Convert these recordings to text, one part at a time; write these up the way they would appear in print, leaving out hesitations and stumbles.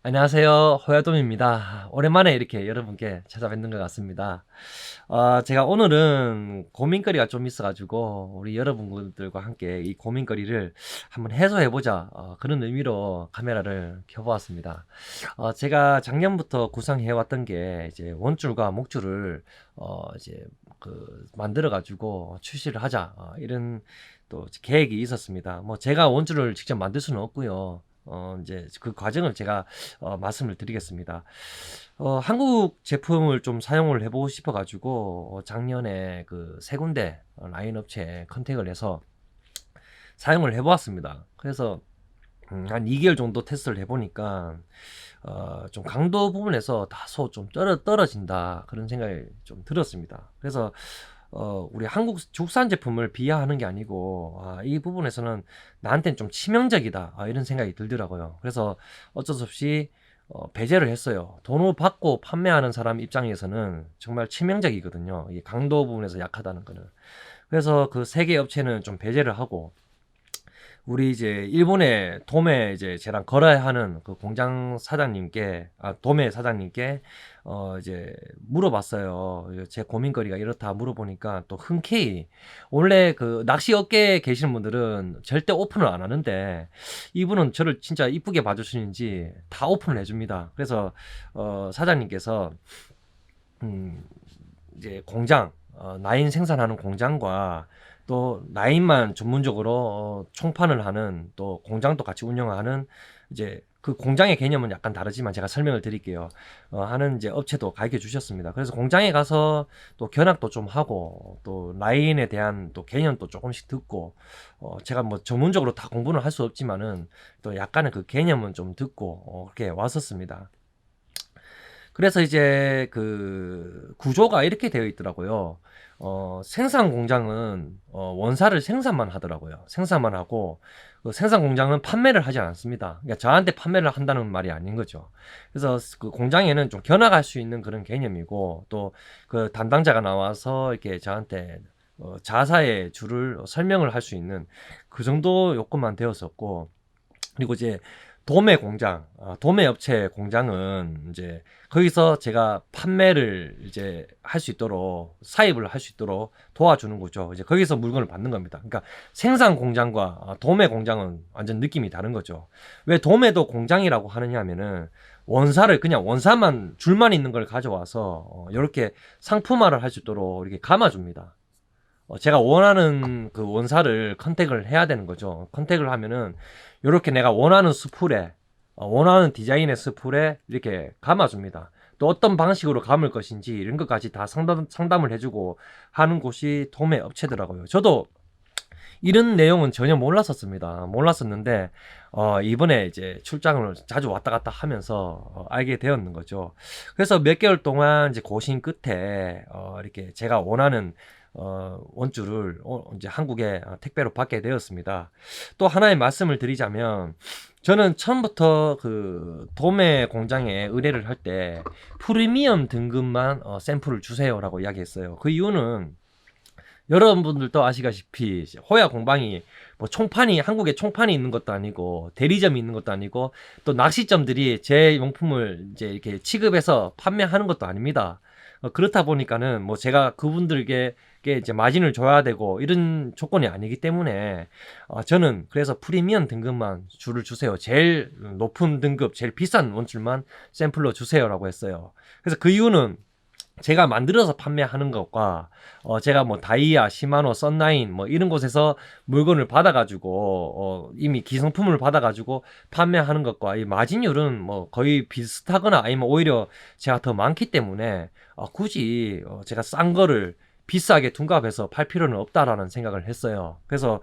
안녕하세요. 호야돔입니다. 오랜만에 이렇게 여러분께 찾아뵙는 것 같습니다. 제가 오늘은 고민거리가 좀 있어가지고 우리 여러분들과 함께 이 고민거리를 한번 해소해보자. 그런 의미로 카메라를 켜보았습니다. 제가 작년부터 구상해왔던 게 이제 원줄과 목줄을 이제 만들어가지고 출시를 하자. 이런 또 계획이 있었습니다. 뭐 제가 원줄을 직접 만들 수는 없고요. 이제 그 과정을 제가 말씀을 드리겠습니다. 한국 제품을 좀 사용을 해보고 싶어가지고 작년에 그 세 군데 라인 업체에 컨택을 해서 사용을 해보았습니다. 그래서 한 2개월 정도 테스트를 해보니까 좀 강도 부분에서 다소 좀 떨어진다 그런 생각이 좀 들었습니다. 그래서 우리 한국 국산 제품을 비하하는 게 아니고 이 부분에서는 나한테는 좀 치명적이다 이런 생각이 들더라고요. 그래서 어쩔 수 없이 배제를 했어요. 돈을 받고 판매하는 사람 입장에서는 정말 치명적이거든요. 이 강도 부분에서 약하다는 거는. 그래서 그 세 개 업체는 좀 배제를 하고 우리 이제 일본의 도매 이제 저랑 거래하는 그 공장 사장님께 도매 사장님께 이제 물어봤어요. 제 고민거리가 이렇다 물어보니까 또 흔쾌히 원래 그 낚시 업계에 계시는 분들은 절대 오픈을 안 하는데 이분은 저를 진짜 이쁘게 봐주시는지 다 오픈을 해줍니다. 그래서 사장님께서 음 이제 공장 라인 생산하는 공장과 또 라인만 전문적으로 총판을 하는 또 공장도 같이 운영하는 이제 그 공장의 개념은 약간 다르지만 제가 설명을 드릴게요. 하는 이제 업체도 가르쳐 주셨습니다. 그래서 공장에 가서 또 견학도 좀 하고 또 라인에 대한 또 개념도 조금씩 듣고 제가 뭐 전문적으로 다 공부는 할 수 없지만은 또 약간의 그 개념은 좀 듣고 그렇게 왔었습니다. 그래서 이제 그 구조가 이렇게 되어 있더라고요. 생산 공장은 원사를 생산만 하더라고요. 생산만 하고 그 생산 공장은 판매를 하지 않습니다. 그러니까 저한테 판매를 한다는 말이 아닌 거죠. 그래서 그 공장에는 좀 견학할 수 있는 그런 개념이고 또 그 담당자가 나와서 이렇게 저한테 자사의 줄을 설명을 할 수 있는 그 정도 요건만 되었었고 그리고 이제 도매 공장, 도매 업체 공장은 이제 거기서 제가 판매를 이제 할 수 있도록 사입을 할 수 있도록 도와주는 거죠. 이제 거기서 물건을 받는 겁니다. 그러니까 생산 공장과 도매 공장은 완전 느낌이 다른 거죠. 왜 도매도 공장이라고 하느냐 하면은 원사를 그냥 원사만 줄만 있는 걸 가져와서 이렇게 상품화를 할 수 있도록 이렇게 감아줍니다. 제가 원하는 그 원사를 컨택을 해야 되는 거죠. 컨택을 하면은 이렇게 내가 원하는 스풀에 원하는 디자인의 스풀에 이렇게 감아줍니다. 또 어떤 방식으로 감을 것인지 이런 것까지 다 상담을 해주고 하는 곳이 도매 업체더라고요. 저도 이런 내용은 전혀 몰랐었습니다. 몰랐었는데 이번에 이제 출장을 자주 왔다 갔다 하면서 알게 되었는 거죠. 그래서 몇 개월 동안 이제 고심 끝에 이렇게 제가 원하는 원줄을 이제 한국에 택배로 받게 되었습니다. 또 하나의 말씀을 드리자면 저는 처음부터 그 도매 공장에 의뢰를 할 때 프리미엄 등급만 샘플을 주세요라고 이야기했어요. 그 이유는 여러분들도 아시다시피 호야 공방이 뭐 총판이 한국에 총판이 있는 것도 아니고 대리점이 있는 것도 아니고 또 낚시점들이 제 용품을 이제 이렇게 취급해서 판매하는 것도 아닙니다. 그렇다 보니까는 뭐 제가 그분들에게 이제 마진을 줘야 되고 이런 조건이 아니기 때문에 저는 그래서 프리미엄 등급만 줄을 주세요. 제일 높은 등급, 제일 비싼 원줄만 샘플로 주세요라고 했어요. 그래서 그 이유는 제가 만들어서 판매하는 것과 제가 뭐 다이아, 시마노, 썬라인 뭐 이런 곳에서 물건을 받아가지고 이미 기성품을 받아가지고 판매하는 것과 이 마진율은 뭐 거의 비슷하거나 아니면 오히려 제가 더 많기 때문에 굳이 제가 싼 거를 비싸게 둔갑해서 팔 필요는 없다라는 생각을 했어요. 그래서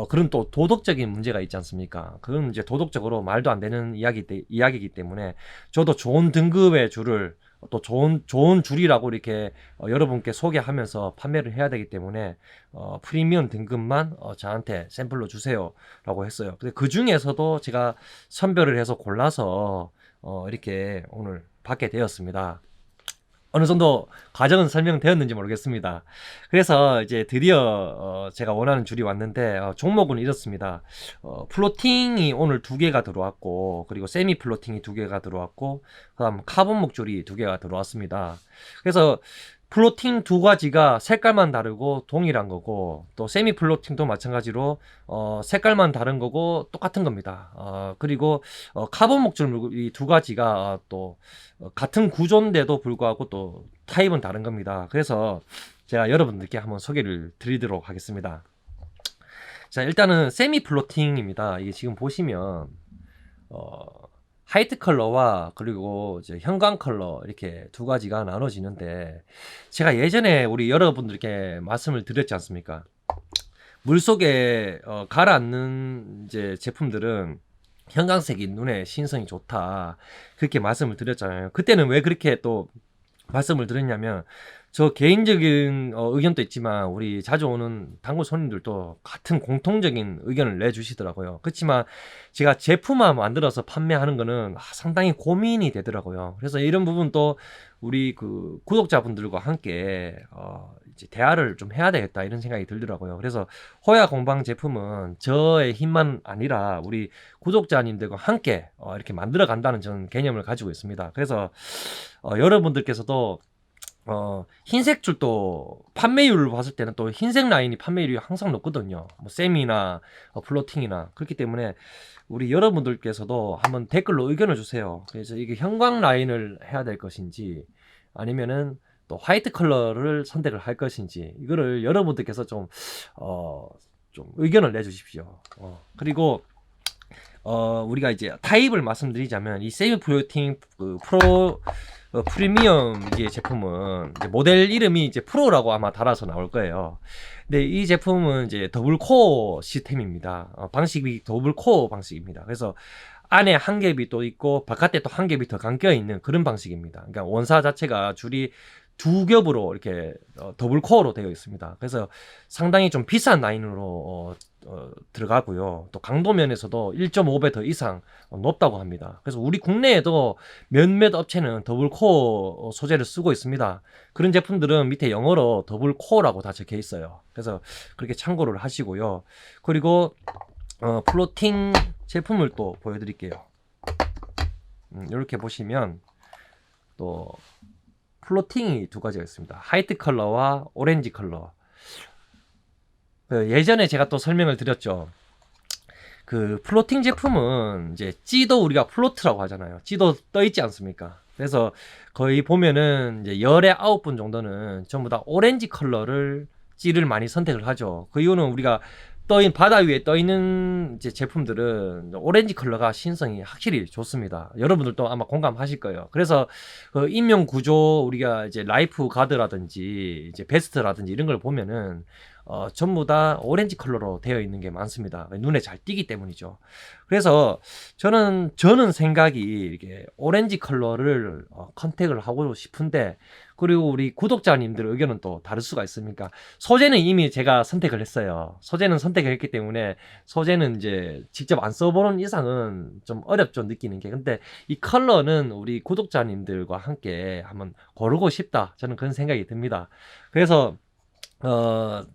그런 또 도덕적인 문제가 있지 않습니까? 그건 이제 도덕적으로 말도 안 되는 이야기이기 때문에 저도 좋은 등급의 줄을 또 좋은 줄이라고 이렇게 여러분께 소개하면서 판매를 해야 되기 때문에 프리미엄 등급만 저한테 샘플로 주세요라고 했어요. 근데 그 중에서도 제가 선별을 해서 골라서 이렇게 오늘 받게 되었습니다. 어느 정도 과정은 설명되었는지 모르겠습니다. 그래서 이제 드디어 제가 원하는 줄이 왔는데 종목은 이렇습니다. 플로팅이 오늘 2개가 들어왔고, 그리고 세미 플로팅이 2개가 들어왔고, 그다음 카본 목줄이 2개가 들어왔습니다. 그래서 플로팅 2가지가 색깔만 다르고 동일한 거고, 또 세미 플로팅도 마찬가지로 색깔만 다른 거고 똑같은 겁니다. 그리고 카본 목줄 이 2가지가 또 같은 구조인데도 불구하고 또 타입은 다른 겁니다. 그래서 제가 여러분들께 한번 소개를 드리도록 하겠습니다. 자, 일단은 세미 플로팅입니다. 이게 지금 보시면 화이트 컬러와 그리고 이제 형광 컬러 이렇게 2가지가 나눠지는데, 제가 예전에 우리 여러분들께 말씀을 드렸지 않습니까? 물속에 가라앉는 이제 제품들은 형광색이 눈에 신성이 좋다, 그렇게 말씀을 드렸잖아요. 그때는 왜 그렇게 또 말씀을 드렸냐면, 저 개인적인 의견도 있지만 우리 자주 오는 단골 손님들도 같은 공통적인 의견을 내주시더라고요. 그렇지만 제가 제품만 만들어서 판매하는 거는 상당히 고민이 되더라고요. 그래서 이런 부분도 우리 그 구독자분들과 함께 이제 대화를 좀 해야 되겠다, 이런 생각이 들더라고요. 그래서 호야 공방 제품은 저의 힘만 아니라 우리 구독자님들과 함께 이렇게 만들어 간다는 저는 개념을 가지고 있습니다. 그래서 여러분들께서도 흰색 줄도 판매율을 봤을 때는 또 흰색 라인이 판매율이 항상 높거든요. 뭐 세미나 플로팅이나. 그렇기 때문에 우리 여러분들께서도 한번 댓글로 의견을 주세요. 그래서 이게 형광 라인을 해야 될 것인지, 아니면은 또 화이트 컬러를 선택을 할 것인지, 이거를 여러분들께서 좀 의견을 내주십시오. 그리고 우리가 이제 타입을 말씀드리자면, 이 세미 플로팅 프리미엄 이제 제품은 이제 모델 이름이 이제 프로라고 아마 달아서 나올 거예요. 근데 이 제품은 이제 더블 코어 시스템입니다. 방식이 더블 코어 방식입니다. 그래서 안에 한 겹이 또 있고 바깥에 또 한 겹이 더 감겨 있는 그런 방식입니다. 그러니까 원사 자체가 줄이 2겹으로 이렇게 더블 코어로 되어 있습니다. 그래서 상당히 좀 비싼 라인으로 들어가고요. 또 강도 면에서도 1.5배 더 이상 높다고 합니다. 그래서 우리 국내에도 몇몇 업체는 더블 코어 소재를 쓰고 있습니다. 그런 제품들은 밑에 영어로 더블 코어라고 다 적혀 있어요. 그래서 그렇게 참고를 하시고요. 그리고 플로팅 제품을 또 보여드릴게요. 이렇게 보시면 또 플로팅이 2가지가 있습니다. 화이트 컬러와 오렌지 컬러. 예전에 제가 또 설명을 드렸죠. 그 플로팅 제품은 이제 찌도 우리가 플로트라고 하잖아요. 찌도 떠 있지 않습니까? 그래서 거의 보면은 이제 열의 9분 정도는 전부 다 오렌지 컬러를 찌를 많이 선택을 하죠. 그 이유는 우리가 바다 위에 떠 있는 이제 제품들은 오렌지 컬러가 신성이 확실히 좋습니다. 여러분들도 아마 공감하실 거예요. 그래서 그 인명 구조, 우리가 이제 라이프 가드라든지 이제 베스트라든지 이런 걸 보면은 전부 다 오렌지 컬러로 되어 있는 게 많습니다. 눈에 잘 띄기 때문이죠. 그래서 저는 생각이 이렇게 오렌지 컬러를 컨택을 하고 싶은데, 그리고 우리 구독자님들 의견은 또 다를 수가 있으니까, 소재는 이미 제가 선택을 했어요. 소재는 선택을 했기 때문에 소재는 이제 직접 안 써보는 이상은 좀 어렵죠, 느끼는 게. 근데 이 컬러는 우리 구독자님들과 함께 한번 고르고 싶다, 저는 그런 생각이 듭니다. 그래서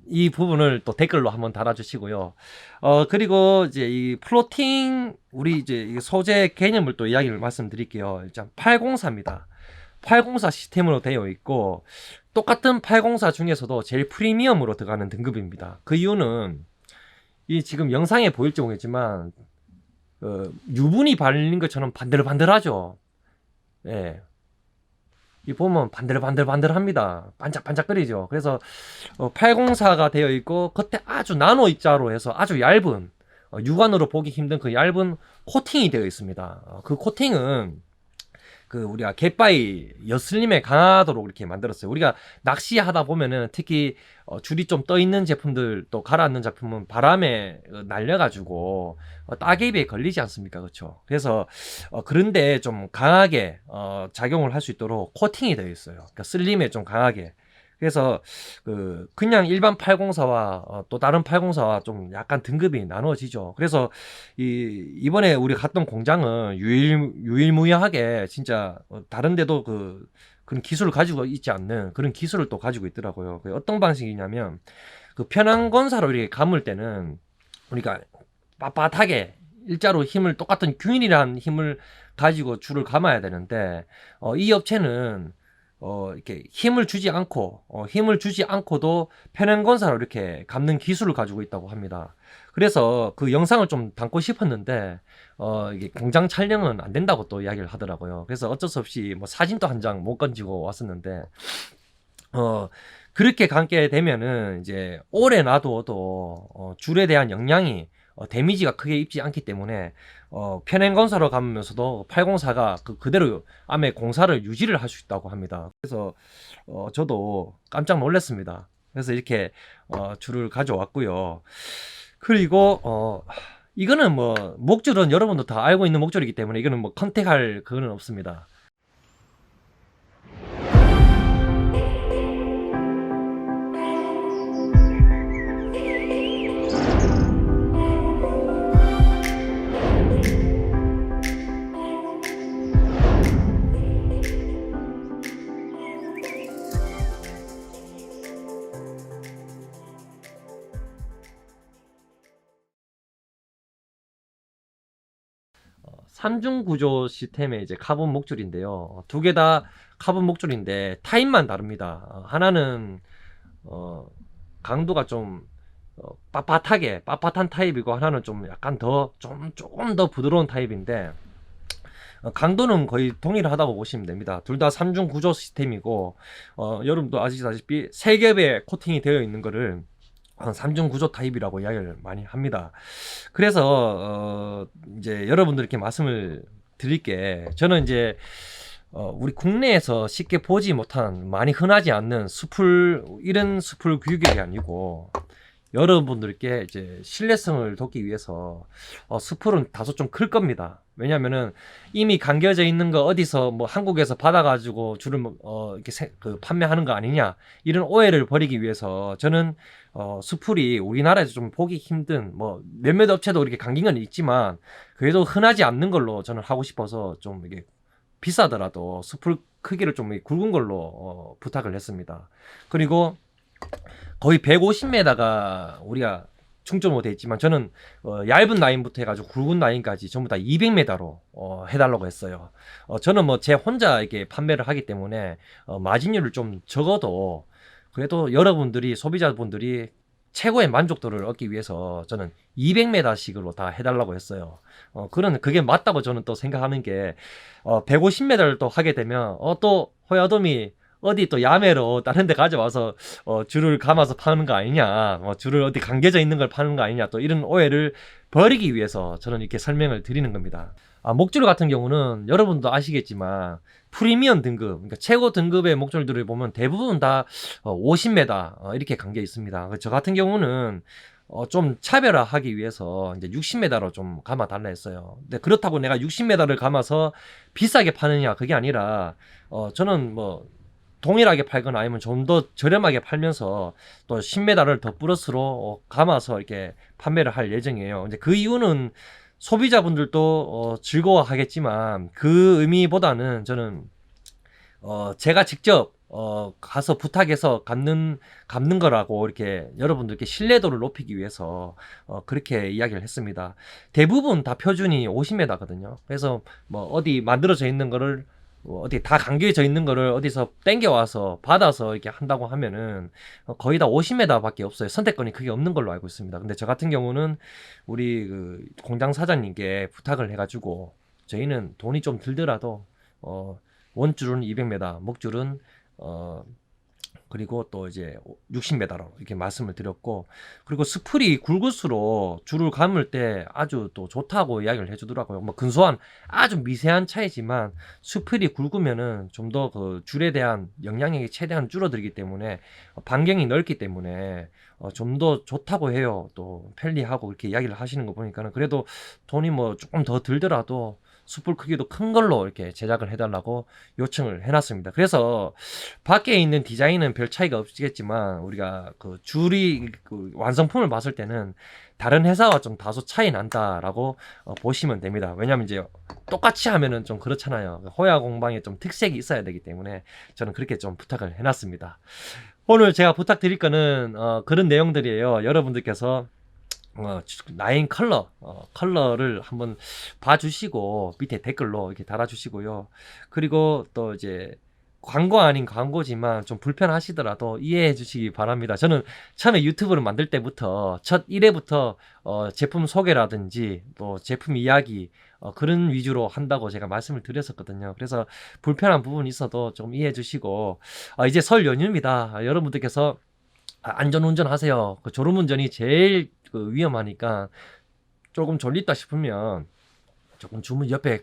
이 부분을 또 댓글로 한번 달아주시고요. 그리고 이제 이 플로팅, 우리 이제 이 소재 개념을 또 이야기를 말씀드릴게요. 일단 804입니다. 804 시스템으로 되어 있고, 똑같은 804 중에서도 제일 프리미엄으로 들어가는 등급입니다. 그 이유는 이 지금 영상에 보일지 모르겠지만 유분이 발린 것처럼 반들반들하죠. 예. 이 보면 반들반들합니다. 반짝반짝거리죠. 그래서 804가 되어 있고, 겉에 아주 나노 입자로 해서 아주 얇은, 육안으로 보기 힘든 그 얇은 코팅이 되어 있습니다. 그 코팅은 그 우리가 갯바위 여슬림에 강하도록 이렇게 만들었어요. 우리가 낚시하다 보면은 특히 줄이 좀 떠 있는 제품들, 또 가라앉는 제품은 바람에 날려가지고 따개비에 걸리지 않습니까? 그렇죠? 그래서 그런데 좀 강하게 작용을 할 수 있도록 코팅이 되어 있어요. 그러니까 슬림에 좀 강하게. 그래서 그냥 일반 804와 또 다른 804와 좀 약간 등급이 나눠지죠. 그래서 이번에 우리 갔던 공장은 유일무이하게 진짜 다른 데도 그런 기술을 가지고 있지 않는 그런 기술을 또 가지고 있더라고요. 어떤 방식이냐면 그 편한 건사로 이렇게 감을 때는 우리가 빳빳하게 일자로 힘을 똑같은 균일한 힘을 가지고 줄을 감아야 되는데 이 업체는 이렇게 힘을 주지 않고도 편행건사로 이렇게 감는 기술을 가지고 있다고 합니다. 그래서 그 영상을 좀 담고 싶었는데 이게 공장 촬영은 안 된다고 또 이야기를 하더라고요. 그래서 어쩔 수 없이 뭐 사진도 한 장 못 건지고 왔었는데 그렇게 감게 되면은 이제 오래 놔둬도 줄에 대한 영향이 데미지가 크게 입지 않기 때문에 편행건사로 감으면서도 804가 그대로 암의 공사를 유지를 할 수 있다고 합니다. 그래서 저도 깜짝 놀랐습니다. 그래서 이렇게 줄을 가져왔고요. 그리고 이거는 뭐 목줄은 여러분도 다 알고 있는 목줄이기 때문에 이거는 뭐 컨택할 그거는 없습니다. 3중 구조 시스템의 이제 카본 목줄인데요. 두 개 다 카본 목줄인데 타입만 다릅니다. 하나는 강도가 좀 빳빳한 타입이고 하나는 좀 약간 조금 더 부드러운 타입인데 강도는 거의 동일하다고 보시면 됩니다. 둘 다 3중 구조 시스템이고 여러분도 아시다시피 3겹의 코팅이 되어 있는 거를 3중 구조 타입이라고 이야기를 많이 합니다. 그래서 이제 여러분들께 말씀을 드릴게, 저는 이제 우리 국내에서 쉽게 보지 못한, 많이 흔하지 않는 이런 수풀 규격이 아니고 여러분들께 이제 신뢰성을 돋기 위해서 수풀은 다소 좀 클 겁니다. 왜냐면은 이미 감겨져 있는 거 어디서 뭐 한국에서 받아가지고 줄을 이렇게 판매하는 거 아니냐, 이런 오해를 버리기 위해서 저는 수풀이 우리나라에서 좀 보기 힘든, 뭐 몇몇 업체도 이렇게 감긴 건 있지만 그래도 흔하지 않는 걸로 저는 하고 싶어서 좀 이게 비싸더라도 수풀 크기를 좀 굵은 걸로 부탁을 했습니다. 그리고 거의 150m가 우리가 충전으로 되어 있지만 저는 얇은 라인부터 해가지고 굵은 라인까지 전부 다 200m로 해달라고 했어요. 저는 뭐 제 혼자 이렇게 판매를 하기 때문에 마진율을 좀 적어도 그래도 여러분들이, 소비자분들이 최고의 만족도를 얻기 위해서 저는 200m씩으로 다 해달라고 했어요. 그게 맞다고 저는 또 생각하는 게 150m를 또 하게 되면 또 호야돔이 어디 또 야매로 다른 데 가져와서 줄을 감아서 파는 거 아니냐, 줄을 어디 감겨져 있는 걸 파는 거 아니냐, 또 이런 오해를 버리기 위해서 저는 이렇게 설명을 드리는 겁니다. 목줄 같은 경우는 여러분도 아시겠지만 프리미엄 등급, 그러니까 최고 등급의 목줄들을 보면 대부분 다 50m 이렇게 감겨 있습니다. 저 같은 경우는 좀 차별화하기 위해서 이제 60m로 좀 감아 달라 했어요. 근데 그렇다고 내가 60m를 감아서 비싸게 파느냐, 그게 아니라 저는 뭐 동일하게 팔거나 아니면 좀 더 저렴하게 팔면서 또 10m를 더 플러스로 감아서 이렇게 판매를 할 예정이에요. 이제 그 이유는 소비자분들도 즐거워하겠지만 그 의미보다는 저는 제가 직접 가서 부탁해서 감는 거라고 이렇게 여러분들께 신뢰도를 높이기 위해서 그렇게 이야기를 했습니다. 대부분 다 표준이 50m거든요. 그래서 뭐 어디 만들어져 있는 거를 어디 다 감겨져 있는 거를 어디서 땡겨와서 받아서 이렇게 한다고 하면은 거의 다 50m 밖에 없어요. 선택권이 크게 없는 걸로 알고 있습니다. 근데 저 같은 경우는 우리 그 공장 사장님께 부탁을 해가지고 저희는 돈이 좀 들더라도 원줄은 200m, 목줄은 그리고 또 이제 60m로 이렇게 말씀을 드렸고, 그리고 스풀이 굵을수록 줄을 감을 때 아주 또 좋다고 이야기를 해주더라고요. 뭐 근소한 아주 미세한 차이지만 스풀이 굵으면은 좀 더 그 줄에 대한 영향력이 최대한 줄어들기 때문에 반경이 넓기 때문에 좀 더 좋다고 해요. 또 편리하고 이렇게 이야기를 하시는 거 보니까는 그래도 돈이 뭐 조금 더 들더라도 숯불 크기도 큰 걸로 이렇게 제작을 해달라고 요청을 해놨습니다. 그래서 밖에 있는 디자인은 별 차이가 없겠지만 우리가 그 줄이 그 완성품을 봤을 때는 다른 회사와 좀 다소 차이 난다라고 보시면 됩니다. 왜냐하면 이제 똑같이 하면은 좀 그렇잖아요. 호야 공방에 좀 특색이 있어야 되기 때문에 저는 그렇게 좀 부탁을 해놨습니다. 오늘 제가 부탁드릴 거는 그런 내용들이에요. 여러분들께서 라인 컬러를 한번 봐주시고 밑에 댓글로 이렇게 달아주시고요. 그리고 또 이제 광고 아닌 광고지만 좀 불편하시더라도 이해해 주시기 바랍니다. 저는 처음에 유튜브를 만들 때부터 첫 1회부터 제품 소개라든지 또 제품 이야기 그런 위주로 한다고 제가 말씀을 드렸었거든요. 그래서 불편한 부분이 있어도 좀 이해해 주시고 이제 설 연휴입니다. 여러분들께서 안전운전 하세요. 그 졸음운전이 제일 그 위험하니까 조금 졸립다 싶으면 조금 주무 옆에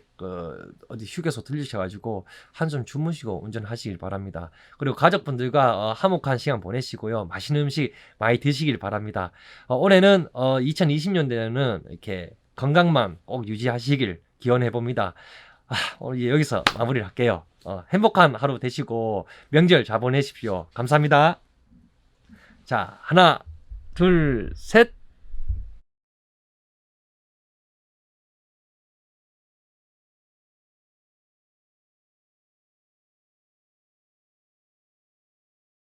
어디 휴게소 들리셔가지고 한숨 주무시고 운전하시길 바랍니다. 그리고 가족분들과 화목한 시간 보내시고요. 맛있는 음식 많이 드시길 바랍니다. 올해는 2020년대에는 이렇게 건강만 꼭 유지하시길 기원해 봅니다. 오늘 여기서 마무리를 할게요. 행복한 하루 되시고 명절 잘 보내십시오. 감사합니다. 자, 하나, 둘, 셋.